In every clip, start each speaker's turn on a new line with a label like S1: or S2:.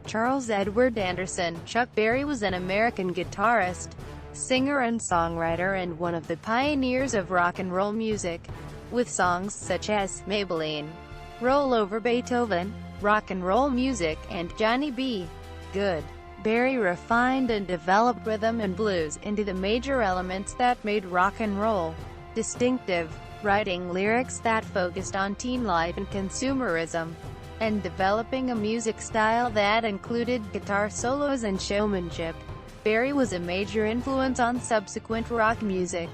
S1: Charles Edward Anderson. Chuck Berry was an American guitarist, singer and songwriter and one of the pioneers of rock and roll music, with songs such as Maybellene, Roll Over Beethoven, Rock and Roll Music, and Johnnie B. Goode. Berry refined and developed rhythm and blues into the major elements that made rock and roll distinctive, writing lyrics that focused on teen life and consumerism, and developing a music style that included guitar solos and showmanship. Berry was a major influence on subsequent rock music.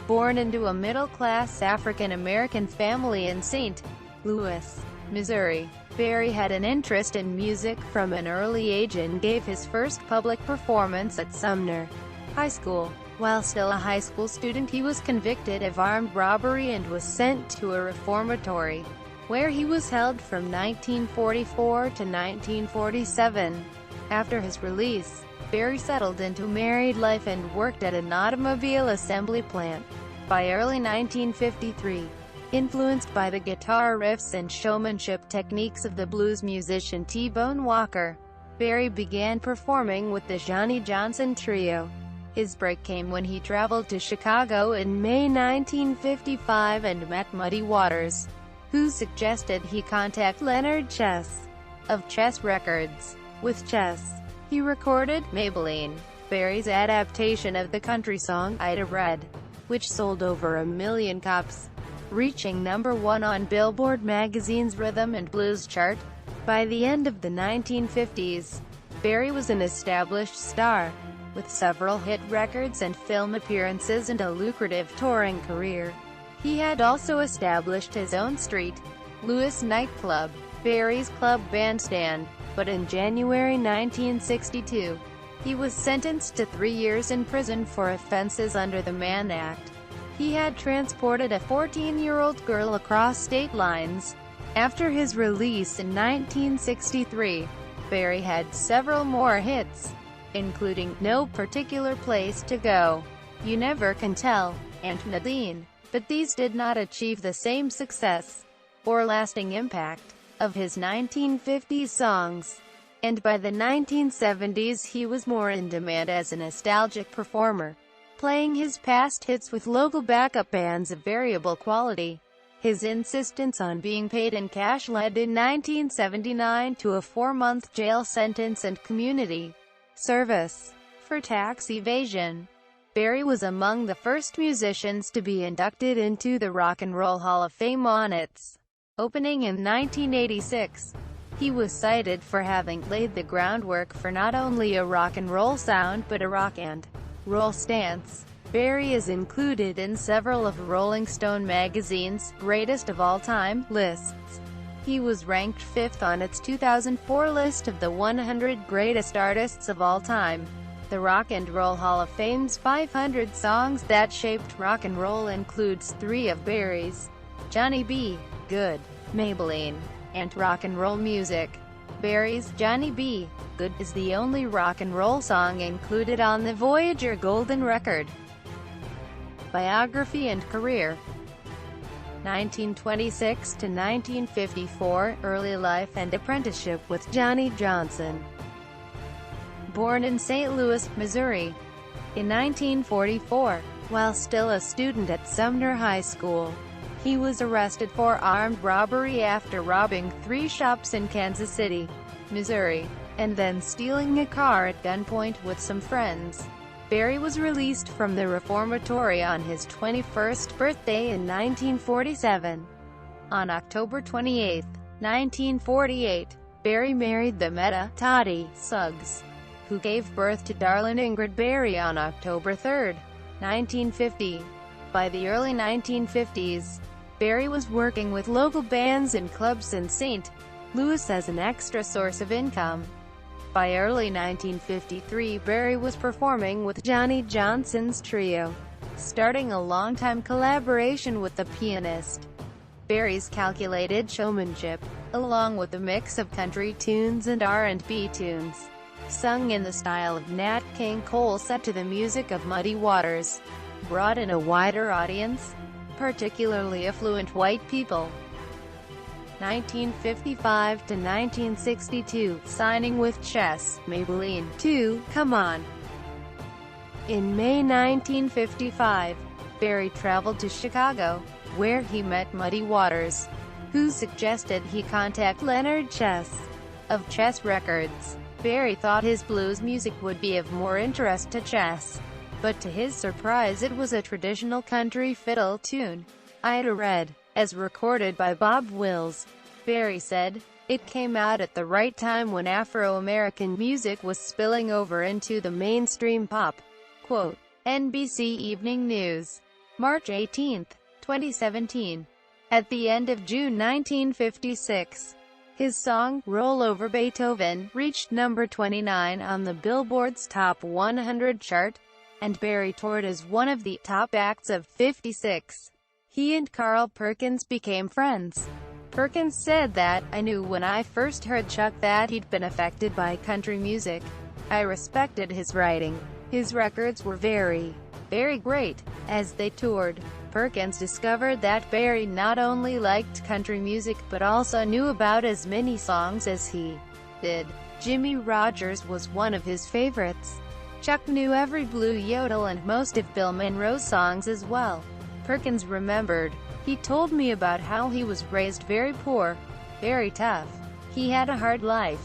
S1: Born into a middle-class African-American family in St. Louis, Missouri, Berry had an interest in music from an early age and gave his first public performance at Sumner High School. While still a high school student, he was convicted of armed robbery and was sent to a reformatory, where he was held from 1944 to 1947. After his release, Berry settled into married life and worked at an automobile assembly plant. By early 1953, influenced by the guitar riffs and showmanship techniques of the blues musician T-Bone Walker, Berry began performing with the Johnnie Johnson Trio. His break came when he traveled to Chicago in May 1955 and met Muddy Waters, who suggested he contact Leonard Chess of Chess Records. With Chess, he recorded Maybellene, Berry's adaptation of the country song Ida Red, which sold over 1 million copies, reaching #1 on Billboard magazine's Rhythm and Blues chart. By the end of the 1950s, Berry was an established star, with several hit records and film appearances and a lucrative touring career. He had also established his own St. Louis nightclub, Berry's Club Bandstand, but in January 1962, he was sentenced to 3 years in prison for offenses under the Mann Act. He had transported a 14-year-old girl across state lines. After his release in 1963, Berry had several more hits, including No Particular Place to Go, You Never Can Tell, and Nadine, but these did not achieve the same success or lasting impact of his 1950s songs, and by the 1970s he was more in demand as a nostalgic performer, playing his past hits with local backup bands of variable quality. His insistence on being paid in cash led in 1979 to a 4-month jail sentence and community service for tax evasion. Berry was among the first musicians to be inducted into the Rock and Roll Hall of Fame on its opening in 1986. He was cited for having laid the groundwork for not only a rock and roll sound but a rock and roll stance. Berry is included in several of Rolling Stone magazine's Greatest of All Time lists. He was ranked 5th on its 2004 list of the 100 Greatest Artists of All Time. The Rock and Roll Hall of Fame's 500 Songs That Shaped Rock and Roll includes 3 of Berry's: Johnnie B. Goode, Maybellene, and Rock and Roll Music. Berry's Johnnie B. Goode is the only rock and roll song included on the Voyager Golden Record. Biography and career. 1926 to 1954, early life and apprenticeship with Johnnie Johnson. Born in St. Louis, Missouri, in 1944, while still a student at Sumner High School, he was arrested for armed robbery after robbing 3 shops in Kansas City, Missouri, and then stealing a car at gunpoint with some friends. Berry was released from the reformatory on his 21st birthday in 1947. On October 28, 1948, Berry married the Meta Toddy Suggs, who gave birth to Darlene Ingrid Berry on October 3, 1950. By the early 1950s, Berry was working with local bands and clubs in St. Louis as an extra source of income. By early 1953, Berry was performing with Johnnie Johnson's Trio, starting a long-time collaboration with the pianist. Berry's calculated showmanship, along with a mix of country tunes and R&B tunes, sung in the style of Nat King Cole set to the music of Muddy Waters, brought in a wider audience, particularly affluent white people. 1955 to 1962, signing with Chess, Maybellene, 2, Come On. In May 1955, Berry traveled to Chicago, where he met Muddy Waters, who suggested he contact Leonard Chess, of Chess Records. Berry thought his blues music would be of more interest to Chess, but to his surprise it was a traditional country fiddle tune, Ida Red, as recorded by Bob Wills. Berry said, "It came out at the right time when Afro-American music was spilling over into the mainstream pop." Quote, NBC Evening News. March 18, 2017. At the end of June 1956, his song, Roll Over Beethoven, reached number 29 on the Billboard's Top 100 chart, and Berry toured as one of the top acts of '56. He and Carl Perkins became friends. Perkins said that, "I knew when I first heard Chuck that he'd been affected by country music. I respected his writing. His records were very, very great." As they toured, Perkins discovered that Berry not only liked country music but also knew about as many songs as he did. Jimmie Rogers was one of his favorites. Chuck knew every Blue Yodel and most of Bill Monroe's songs as well. Perkins remembered, "He told me about how he was raised very poor, very tough. He had a hard life.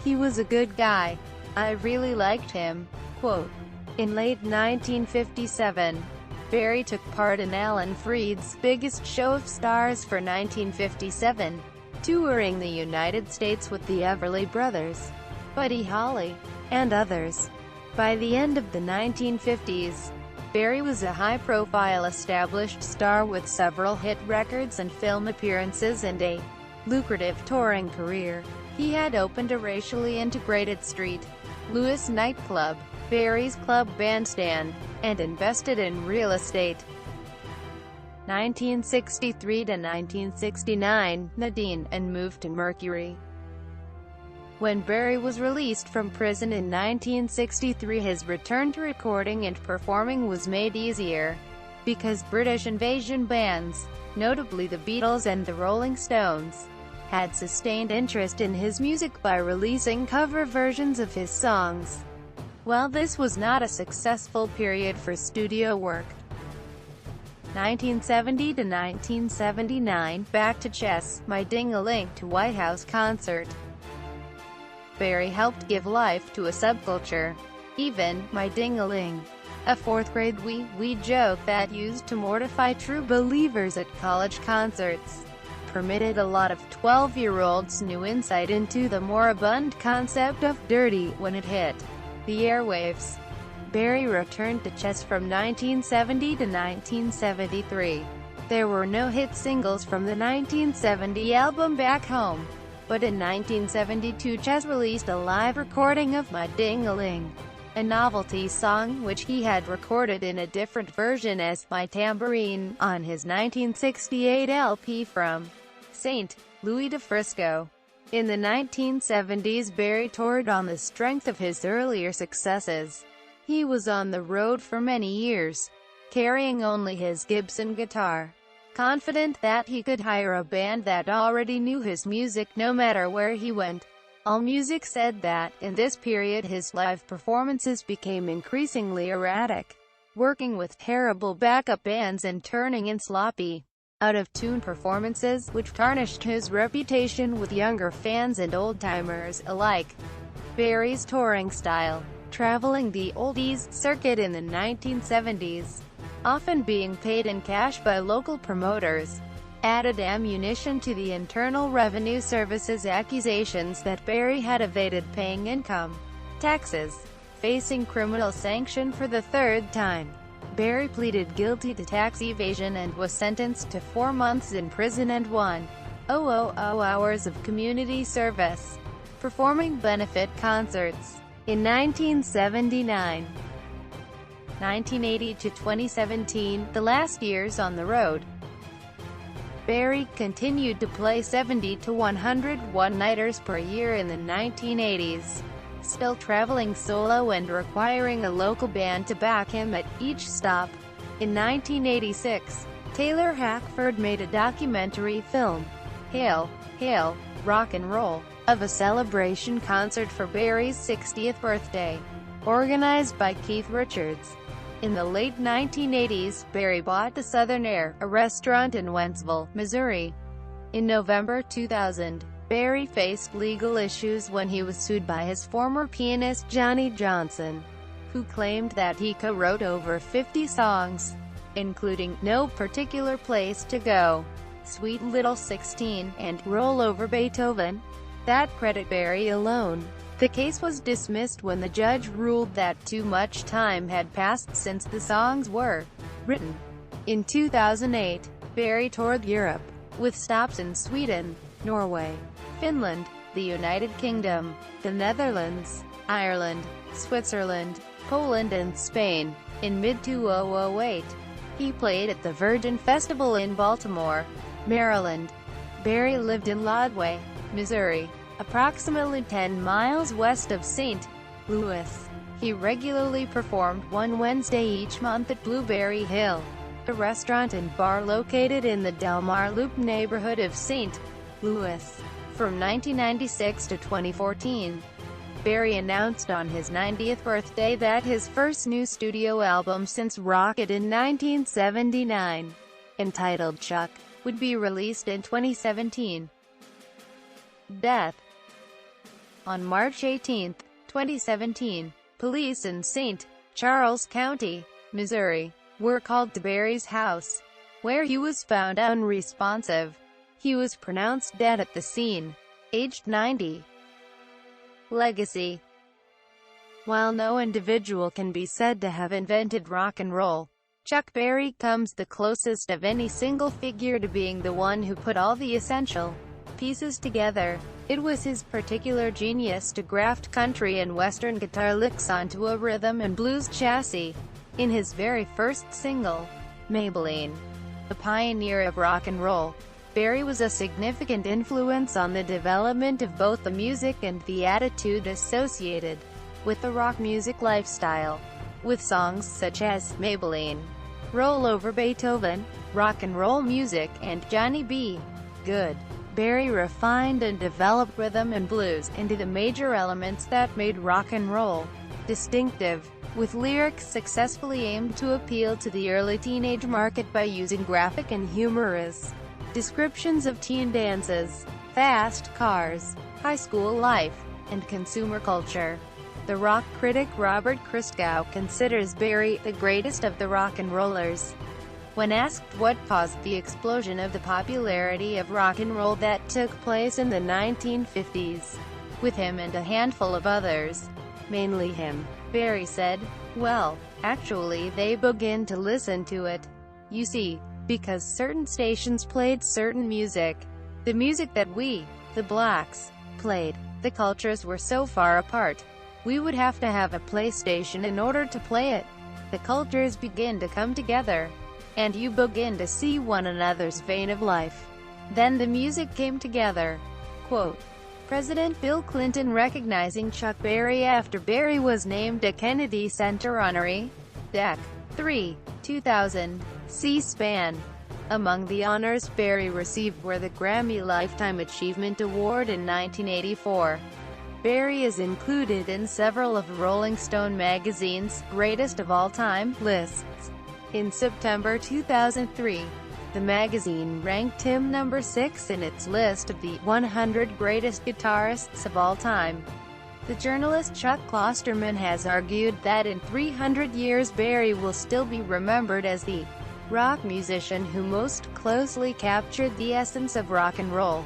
S1: He was a good guy. I really liked him." Quote, in late 1957, Berry took part in Alan Freed's Biggest Show of Stars for 1957, touring the United States with the Everly Brothers, Buddy Holly, and others. By the end of the 1950s, Berry was a high-profile established star with several hit records and film appearances and a lucrative touring career. He had opened a racially integrated St. Louis nightclub, Berry's Club Bandstand, and invested in real estate. 1963 to 1969, Nadine, and moved to Mercury. When Berry was released from prison in 1963, his return to recording and performing was made easier, because British invasion bands, notably the Beatles and the Rolling Stones, had sustained interest in his music by releasing cover versions of his songs. While this was not a successful period for studio work. 1970 to 1979, Back to Chess, My Ding-a-Ling to White House concert. Berry helped give life to a subculture. Even, My Ding-a-Ling, a fourth-grade wee joke that used to mortify true believers at college concerts, permitted a lot of 12-year-olds new insight into the moribund concept of dirty when it hit the airwaves. Berry returned to Chess from 1970 to 1973. There were no hit singles from the 1970 album Back Home, but in 1972 Chess released a live recording of My Ding-a-Ling, a novelty song which he had recorded in a different version as My Tambourine, on his 1968 LP from St. Louis to Frisco. In the 1970s, Berry toured on the strength of his earlier successes. He was on the road for many years, carrying only his Gibson guitar, confident that he could hire a band that already knew his music no matter where he went. AllMusic said that, in this period his live performances became increasingly erratic, working with terrible backup bands and turning in sloppy, out-of-tune performances, which tarnished his reputation with younger fans and old-timers alike. Berry's touring style, traveling the oldies circuit in the 1970s, often being paid in cash by local promoters, added ammunition to the Internal Revenue Service's accusations that Berry had evaded paying income taxes. Facing criminal sanction for the third time, Berry pleaded guilty to tax evasion and was sentenced to 4 months in prison and 1,000 hours of community service, performing benefit concerts. In 1979, 1980 to 2017, the last years on the road, Berry continued to play 70 to 100 one-nighters per year in the 1980s, still traveling solo and requiring a local band to back him at each stop. In 1986, Taylor Hackford made a documentary film, Hail, Hail, Rock and Roll, of a celebration concert for Barry's 60th birthday, organized by Keith Richards. In the late 1980s, Barry bought the Southern Air, a restaurant in Wentzville, Missouri. In November 2000, Barry faced legal issues when he was sued by his former pianist Johnnie Johnson, who claimed that he co-wrote over 50 songs, including No Particular Place to Go, Sweet Little 16, and Roll Over Beethoven, that credit Barry alone. The case was dismissed when the judge ruled that too much time had passed since the songs were written. In 2008, Barry toured Europe, with stops in Sweden, Norway, Finland, the United Kingdom, the Netherlands, Ireland, Switzerland, Poland and Spain. In mid-2008, he played at the Virgin Festival in Baltimore, Maryland. Barry lived in Lodway, Missouri, approximately 10 miles west of St. Louis. He regularly performed one Wednesday each month at Blueberry Hill, a restaurant and bar located in the Del Mar Loop neighborhood of St. Louis. From 1996 to 2014, Barry announced on his 90th birthday that his first new studio album since Rocket in 1979, entitled Chuck, would be released in 2017. Death. On March 18, 2017, police in St. Charles County, Missouri, were called to Barry's house, where he was found unresponsive. He was pronounced dead at the scene, aged 90. Legacy. While no individual can be said to have invented rock and roll, Chuck Berry comes the closest of any single figure to being the one who put all the essential pieces together. It was his particular genius to graft country and western guitar licks onto a rhythm and blues chassis. In his very first single, Maybellene, the pioneer of rock and roll, Barry was a significant influence on the development of both the music and the attitude associated with the rock music lifestyle. With songs such as Maybellene, Roll Over Beethoven, Rock and Roll Music, and Johnny B. Goode, Barry refined and developed rhythm and blues into the major elements that made rock and roll distinctive, with lyrics successfully aimed to appeal to the early teenage market by using graphic and humorous descriptions of teen dances, fast cars, high school life, and consumer culture. The rock critic Robert Christgau considers Barry the greatest of the rock and rollers. When asked what caused the explosion of the popularity of rock and roll that took place in the 1950s, with him and a handful of others, mainly him, Barry said, "Well, actually they began to listen to it. You see, because certain stations played certain music. The music that we, the blacks, played. The cultures were so far apart. We would have to have a PlayStation in order to play it. The cultures begin to come together, and you begin to see one another's vein of life. Then the music came together." Quote, President Bill Clinton recognizing Chuck Berry after Barry was named a Kennedy Center honoree. Dec. 3, 2000. C-SPAN. Among the honors Barry received were the Grammy Lifetime Achievement Award in 1984. Barry is included in several of Rolling Stone magazine's Greatest of All Time lists. In September 2003, the magazine ranked him number 6 in its list of the 100 greatest guitarists of all time. The journalist Chuck Klosterman has argued that in 300 years Barry will still be remembered as the rock musician who most closely captured the essence of rock and roll.